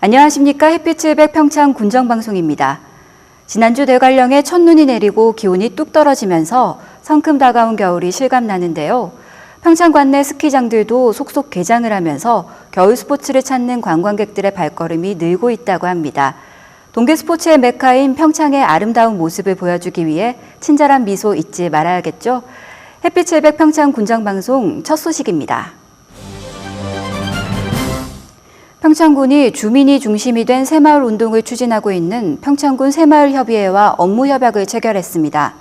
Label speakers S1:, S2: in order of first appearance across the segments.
S1: 안녕하십니까. 햇빛 700 평창 군정방송입니다. 지난주 대관령에 첫눈이 내리고 기온이 뚝 떨어지면서 성큼 다가온 겨울이 실감나는데요. 평창 관내 스키장들도 속속 개장을 하면서 겨울 스포츠를 찾는 관광객들의 발걸음이 늘고 있다고 합니다. 동계 스포츠의 메카인 평창의 아름다운 모습을 보여주기 위해 친절한 미소 잊지 말아야겠죠. 햇빛 700 평창 군정방송 첫 소식입니다. 평창군이 주민이 중심이 된 새마을 운동을 추진하고 있는 평창군 새마을협의회와 업무 협약을 체결했습니다.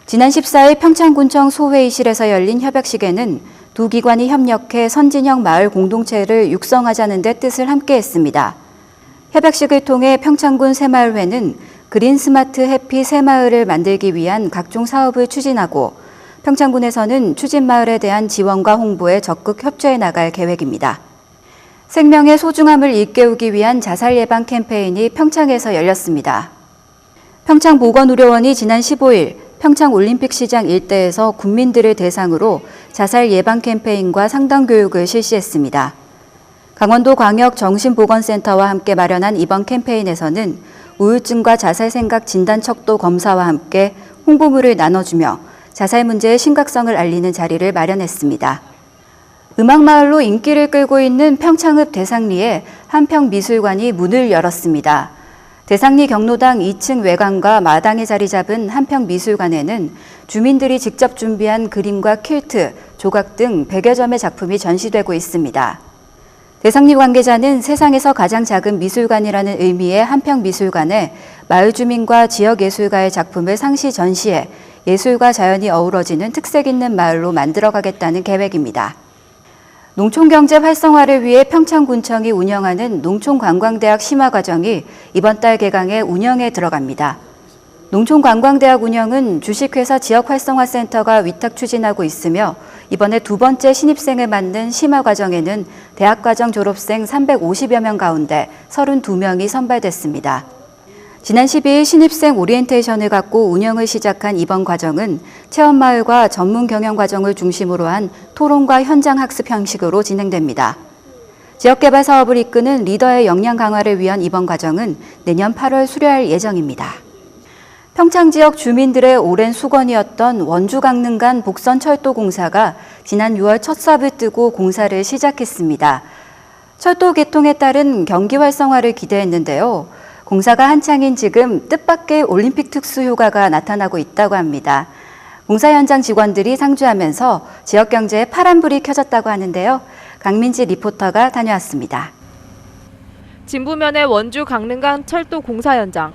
S1: 지난 14일 평창군청 소회의실에서 열린 협약식에는 두 기관이 협력해 선진형 마을 공동체를 육성하자는 데 뜻을 함께했습니다. 협약식을 통해 평창군 새마을회는 그린 스마트 해피 새마을을 만들기 위한 각종 사업을 추진하고 평창군에서는 추진마을에 대한 지원과 홍보에 적극 협조해 나갈 계획입니다. 생명의 소중함을 일깨우기 위한 자살 예방 캠페인이 평창에서 열렸습니다. 평창보건의료원이 지난 15일 평창올림픽시장 일대에서 국민들을 대상으로 자살 예방 캠페인과 상담 교육을 실시했습니다. 강원도 광역정신보건센터와 함께 마련한 이번 캠페인에서는 우울증과 자살 생각 진단 척도 검사와 함께 홍보물을 나눠주며 자살 문제의 심각성을 알리는 자리를 마련했습니다. 음악마을로 인기를 끌고 있는 평창읍 대상리에 한평미술관이 문을 열었습니다. 대상리 경로당 2층 외관과 마당에 자리 잡은 한평미술관에는 주민들이 직접 준비한 그림과 퀼트, 조각 등 100여 점의 작품이 전시되고 있습니다. 대상리 관계자는 세상에서 가장 작은 미술관이라는 의미의 한평미술관에 마을 주민과 지역 예술가의 작품을 상시 전시해 예술과 자연이 어우러지는 특색 있는 마을로 만들어가겠다는 계획입니다. 농촌경제 활성화를 위해 평창군청이 운영하는 농촌관광대학 심화과정이 이번 달 개강해 운영에 들어갑니다. 농촌관광대학 운영은 주식회사 지역활성화센터가 위탁 추진하고 있으며 이번에 두 번째 신입생을 맞는 심화과정에는 대학과정 졸업생 350여 명 가운데 32명이 선발됐습니다. 지난 12일 신입생 오리엔테이션을 갖고 운영을 시작한 이번 과정은 체험마을과 전문경영과정을 중심으로 한 토론과 현장학습 형식으로 진행됩니다. 지역개발 사업을 이끄는 리더의 역량 강화를 위한 이번 과정은 내년 8월 수료할 예정입니다. 평창 지역 주민들의 오랜 수건이었던 원주-강릉간 복선철도공사가 지난 6월 첫 삽을 뜨고 공사를 시작했습니다. 철도 개통에 따른 경기 활성화를 기대했는데요. 공사가 한창인 지금 뜻밖의 올림픽 특수 효과가 나타나고 있다고 합니다. 공사 현장 직원들이 상주하면서 지역 경제에 파란불이 켜졌다고 하는데요. 강민지 리포터가 다녀왔습니다.
S2: 진부면의 원주 강릉간 철도 공사 현장.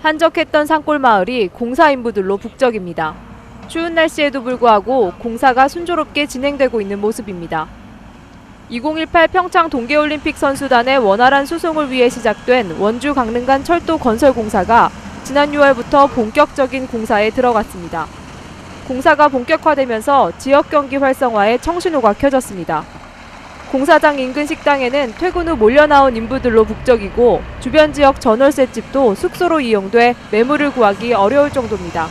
S2: 한적했던 산골 마을이 공사 인부들로 북적입니다. 추운 날씨에도 불구하고 공사가 순조롭게 진행되고 있는 모습입니다. 2018 평창 동계올림픽 선수단의 원활한 수송을 위해 시작된 원주 강릉간 철도 건설 공사가 지난 6월부터 본격적인 공사에 들어갔습니다. 공사가 본격화되면서 지역 경기 활성화에 청신호가 켜졌습니다. 공사장 인근 식당에는 퇴근 후 몰려나온 인부들로 북적이고 주변 지역 전월세집도 숙소로 이용돼 매물을 구하기 어려울 정도입니다.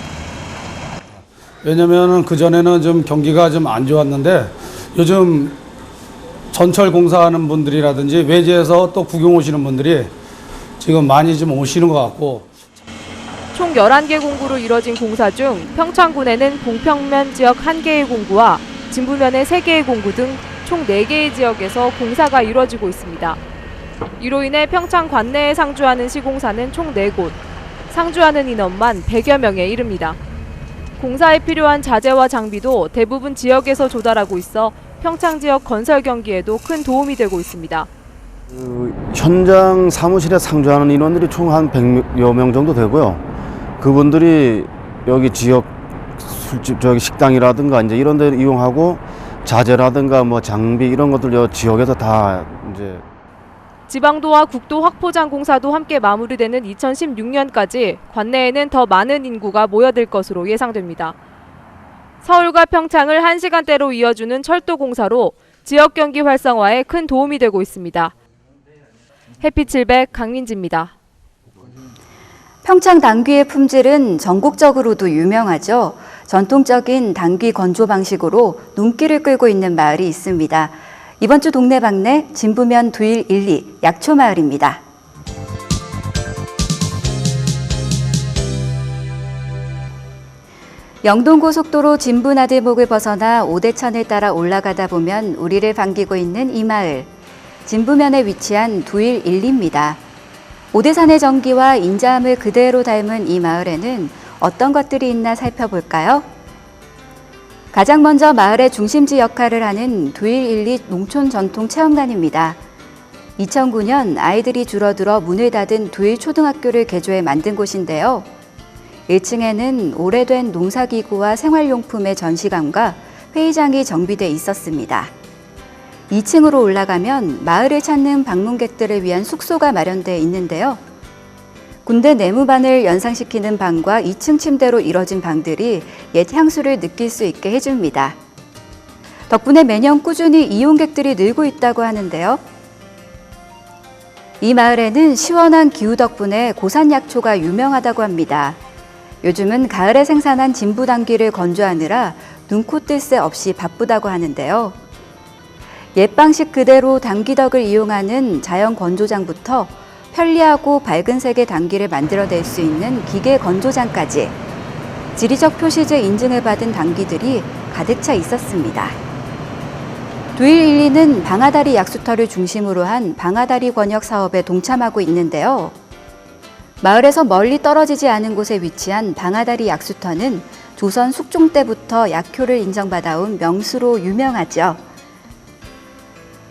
S3: 왜냐면은 그전에는 좀 경기가 좀 안 좋았는데 요즘 전철 공사하는 분들이라든지 외지에서 또 구경 오시는 분들이 지금 많이 좀 오시는 것 같고.
S2: 총 11개 공구로 이뤄진 공사 중 평창군에는 봉평면 지역 1개의 공구와 진부면의 3개의 공구 등 총 4개의 지역에서 공사가 이뤄지고 있습니다. 이로 인해 평창 관내에 상주하는 시공사는 총 4곳, 상주하는 인원만 100여 명에 이릅니다. 공사에 필요한 자재와 장비도 대부분 지역에서 조달하고 있어 평창 지역 건설 경기에도 큰 도움이 되고 있습니다.
S4: 현장 사무실에 상주하는 인원들이 총 한 100여 명 정도 되고요. 그분들이 여기 지역 술집, 저기 식당이라든가 이제 이런 데를 이용하고 자재라든가 뭐 장비 이런 것들 지역에서 다 이제
S2: 지방도와 국도 확포장 공사도 함께 마무리되는 2016년까지 관내에는 더 많은 인구가 모여들 것으로 예상됩니다. 서울과 평창을 1시간대로 이어주는 철도 공사로 지역 경기 활성화에 큰 도움이 되고 있습니다. 햇빛 700 강민지입니다.
S1: 평창 당귀의 품질은 전국적으로도 유명하죠. 전통적인 당귀 건조 방식으로 눈길을 끌고 있는 마을이 있습니다. 이번 주 동네방네 진부면 두일 1, 2 약초마을입니다. 영동고속도로 진부나들목을 벗어나 오대천을 따라 올라가다 보면 우리를 반기고 있는 이 마을. 진부면에 위치한 두일 1, 2입니다. 오대산의 정기와 인자함을 그대로 닮은 이 마을에는 어떤 것들이 있나 살펴볼까요? 가장 먼저 마을의 중심지 역할을 하는 두일 1, 2 농촌 전통 체험관입니다. 2009년 아이들이 줄어들어 문을 닫은 두일 초등학교를 개조해 만든 곳인데요. 1층에는 오래된 농사기구와 생활용품의 전시관과 회의장이 정비돼 있었습니다. 2층으로 올라가면 마을을 찾는 방문객들을 위한 숙소가 마련돼 있는데요. 군대 내무반을 연상시키는 방과 2층 침대로 이뤄진 방들이 옛 향수를 느낄 수 있게 해줍니다. 덕분에 매년 꾸준히 이용객들이 늘고 있다고 하는데요. 이 마을에는 시원한 기후 덕분에 고산약초가 유명하다고 합니다. 요즘은 가을에 생산한 진부당귀를 건조하느라 눈코 뜰 새 없이 바쁘다고 하는데요. 옛 방식 그대로 당귀덕을 이용하는 자연 건조장부터 편리하고 밝은 색의 당귀를 만들어낼 수 있는 기계 건조장까지 지리적 표시제 인증을 받은 당귀들이 가득 차 있었습니다. 두일 1, 2는 방아다리 약수터를 중심으로 한 방아다리 권역 사업에 동참하고 있는데요. 마을에서 멀리 떨어지지 않은 곳에 위치한 방아다리 약수터는 조선 숙종 때부터 약효를 인정받아온 명수로 유명하죠.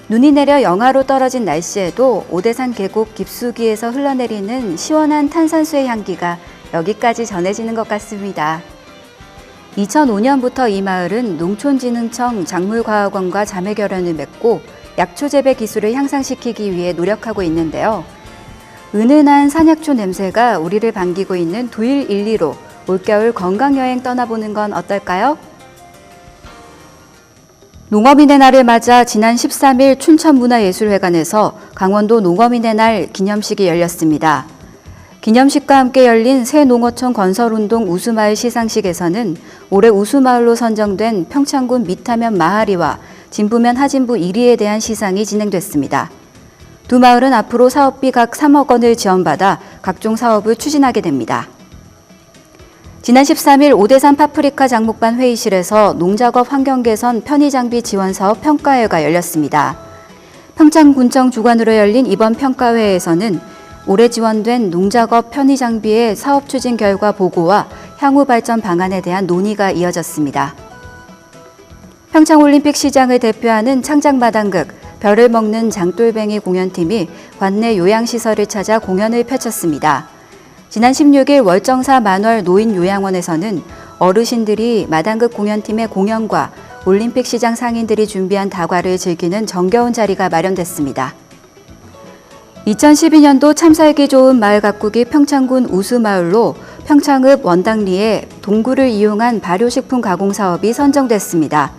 S1: 눈이 내려 영하로 떨어진 날씨에도 오대산 계곡 깊숙이에서 흘러내리는 시원한 탄산수의 향기가 여기까지 전해지는 것 같습니다. 2005년부터 이 마을은 농촌진흥청 작물과학원과 자매결연을 맺고 약초 재배 기술을 향상시키기 위해 노력하고 있는데요. 은은한 산약초 냄새가 우리를 반기고 있는 두일 1, 2로 올겨울 건강여행 떠나보는 건 어떨까요? 농어민의 날을 맞아 지난 13일 춘천문화예술회관에서 강원도 농어민의 날 기념식이 열렸습니다. 기념식과 함께 열린 새 농어촌 건설운동 우수마을 시상식에서는 올해 우수마을로 선정된 평창군 미타면 마하리와 진부면 하진부 1위에 대한 시상이 진행됐습니다. 두 마을은 앞으로 사업비 각 3억 원을 지원받아 각종 사업을 추진하게 됩니다. 지난 13일 오대산 파프리카 장목반 회의실에서 농작업 환경개선 편의장비 지원사업 평가회가 열렸습니다. 평창군청 주관으로 열린 이번 평가회에서는 올해 지원된 농작업 편의장비의 사업 추진 결과 보고와 향후 발전 방안에 대한 논의가 이어졌습니다. 평창올림픽 시장을 대표하는 창작마당극 별을 먹는 장돌뱅이 공연팀이 관내 요양시설을 찾아 공연을 펼쳤습니다. 지난 16일 월정사 만월 노인요양원에서는 어르신들이 마당극 공연팀의 공연과 올림픽 시장 상인들이 준비한 다과를 즐기는 정겨운 자리가 마련됐습니다. 2012년도 참살기 좋은 마을 가꾸기 평창군 우수마을로 평창읍 원당리에 동굴을 이용한 발효식품 가공 사업이 선정됐습니다.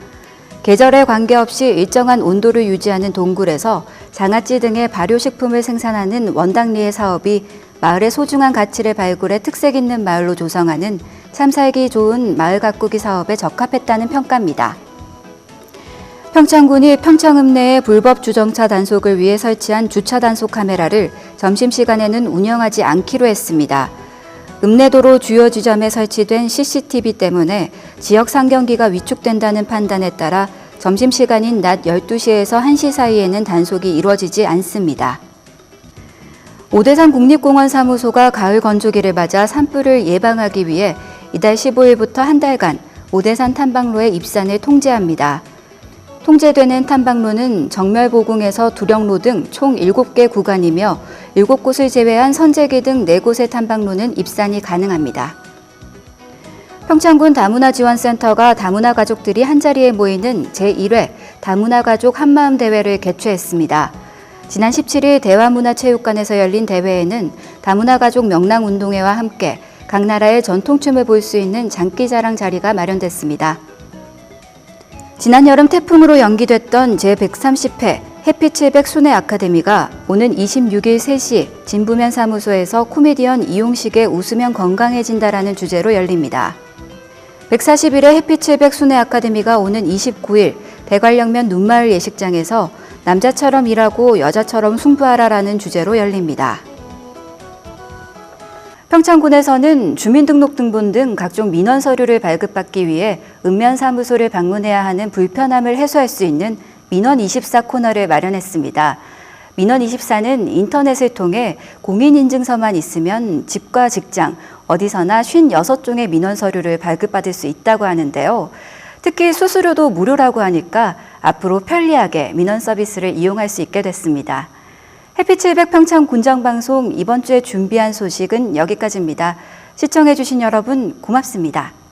S1: 계절에 관계없이 일정한 온도를 유지하는 동굴에서 장아찌 등의 발효식품을 생산하는 원당리의 사업이 마을의 소중한 가치를 발굴해 특색 있는 마을로 조성하는 참살기 좋은 마을 가꾸기 사업에 적합했다는 평가입니다. 평창군이 평창읍 내에 불법 주정차 단속을 위해 설치한 주차 단속 카메라를 점심시간에는 운영하지 않기로 했습니다. 읍내도로 주요 지점에 설치된 CCTV 때문에 지역 상경기가 위축된다는 판단에 따라 점심시간인 낮 12시에서 1시 사이에는 단속이 이루어지지 않습니다. 오대산 국립공원 사무소가 가을 건조기를 맞아 산불을 예방하기 위해 이달 15일부터 한 달간 오대산 탐방로의 입산을 통제합니다. 통제되는 탐방로는 정멸보궁에서 두령로 등 총 7개 구간이며 7곳을 제외한 선제기 등 4곳의 탐방로는 입산이 가능합니다. 평창군 다문화지원센터가 다문화 가족들이 한자리에 모이는 제1회 다문화가족 한마음 대회를 개최했습니다. 지난 17일 대화문화체육관에서 열린 대회에는 다문화가족 명랑운동회와 함께 각 나라의 전통춤을 볼 수 있는 장기자랑 자리가 마련됐습니다. 지난 여름 태풍으로 연기됐던 제130회 해피700 순회 아카데미가 오는 26일 3시 진부면 사무소에서 코미디언 이용식의 웃으면 건강해진다라는 주제로 열립니다. 141회 해피700 순회 아카데미가 오는 29일 대관령면 눈마을 예식장에서 남자처럼 일하고 여자처럼 승부하라라는 주제로 열립니다. 평창군에서는 주민등록등본 등 각종 민원 서류를 발급받기 위해 읍면사무소를 방문해야 하는 불편함을 해소할 수 있는 민원24 코너를 마련했습니다. 민원24는 인터넷을 통해 공인인증서만 있으면 집과 직장, 어디서나 56종의 민원 서류를 발급받을 수 있다고 하는데요. 특히 수수료도 무료라고 하니까 앞으로 편리하게 민원 서비스를 이용할 수 있게 됐습니다. 해피700 평창 군정방송 이번 주에 준비한 소식은 여기까지입니다. 시청해주신 여러분 고맙습니다.